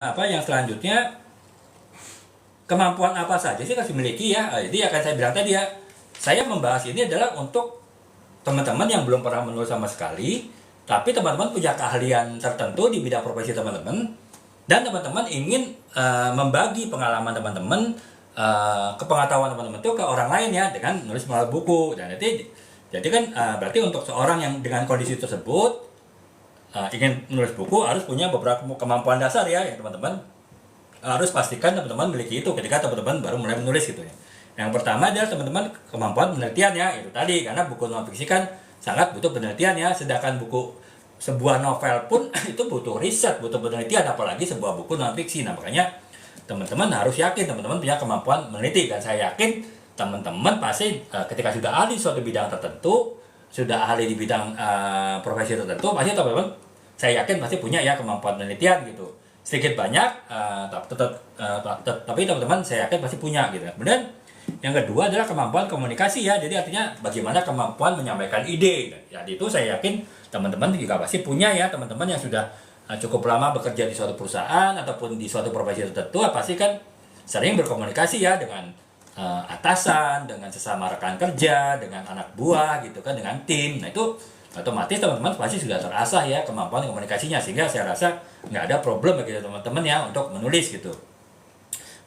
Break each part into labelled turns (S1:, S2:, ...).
S1: Apa yang selanjutnya, kemampuan apa saja sih harus dimiliki ya. Jadi akan saya bilang tadi ya, saya membahas ini adalah untuk teman-teman yang belum pernah menulis sama sekali, tapi teman-teman punya keahlian tertentu di bidang profesi teman-teman, dan teman-teman ingin membagi pengalaman teman-teman, kepengetahuan teman-teman itu ke orang lain ya, dengan menulis melalui buku. Dan jadi kan berarti untuk seorang yang dengan kondisi tersebut ingin menulis buku harus punya beberapa kemampuan dasar ya, yang teman-teman harus pastikan teman-teman miliki itu ketika teman-teman baru mulai menulis gitu ya. Yang pertama adalah teman-teman kemampuan penelitian ya, itu tadi, karena buku non fiksi kan sangat butuh penelitian ya, sedangkan buku sebuah novel pun itu butuh riset, butuh penelitian, apalagi sebuah buku non fiksi. Nah makanya teman-teman harus yakin teman-teman punya kemampuan meneliti, dan saya yakin teman-teman pasti ketika sudah ahli suatu bidang tertentu, sudah ahli di bidang profesi tertentu, pasti teman-teman saya yakin pasti punya ya kemampuan penelitian gitu, sedikit banyak tapi teman-teman saya yakin pasti punya gitu. Kemudian yang kedua adalah kemampuan komunikasi ya, jadi artinya bagaimana kemampuan menyampaikan ide ya, itu saya yakin teman-teman juga pasti punya ya. Teman-teman yang sudah cukup lama bekerja di suatu perusahaan ataupun di suatu profesi tertentu pasti kan sering berkomunikasi ya dengan atasan, dengan sesama rekan kerja, dengan anak buah gitu kan, dengan tim. Nah itu otomatis teman-teman pasti sudah terasah ya kemampuan komunikasinya, sehingga saya rasa nggak ada problem bagi teman-teman ya untuk menulis gitu.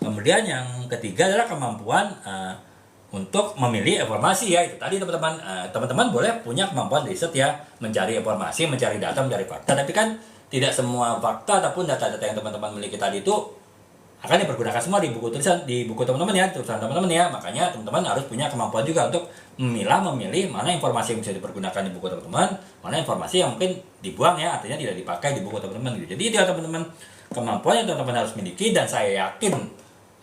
S1: Kemudian yang ketiga adalah kemampuan untuk memilih informasi ya, itu tadi teman-teman. Teman-teman boleh punya kemampuan riset ya, mencari informasi, mencari data, mencari fakta, tapi kan tidak semua fakta ataupun data-data yang teman-teman miliki tadi itu akan dipergunakan semua di buku tulisan, di buku teman-teman ya, tulisan teman-teman ya. Makanya teman-teman harus punya kemampuan juga untuk memilih mana informasi yang bisa dipergunakan di buku teman-teman, mana informasi yang mungkin dibuang ya, artinya tidak dipakai di buku teman-teman gitu. Jadi itu ya teman-teman, kemampuan yang teman-teman harus miliki, dan saya yakin,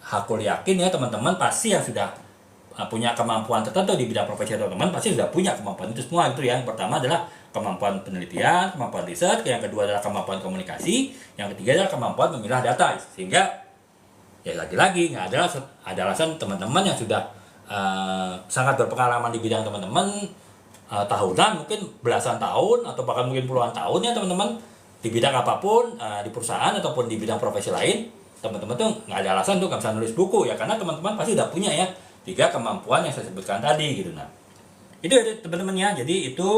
S1: aku yakin ya teman-teman pasti yang sudah punya kemampuan tertentu di bidang profesi teman-teman pasti sudah punya kemampuan itu semua itu ya. Yang pertama adalah kemampuan penelitian, kemampuan riset, yang kedua adalah kemampuan komunikasi, yang ketiga adalah kemampuan memilah data. Sehingga ya lagi-lagi nggak ada alasan teman-teman yang sudah sangat berpengalaman di bidang teman-teman, tahunan, mungkin belasan tahun atau bahkan mungkin puluhan tahun ya teman-teman, di bidang apapun, di perusahaan ataupun di bidang profesi lain, teman-teman tuh nggak ada alasan tuh nggak bisa nulis buku ya, karena teman-teman pasti udah punya ya tiga kemampuan yang saya sebutkan tadi gitu. Nah itu ya teman-teman ya, jadi itu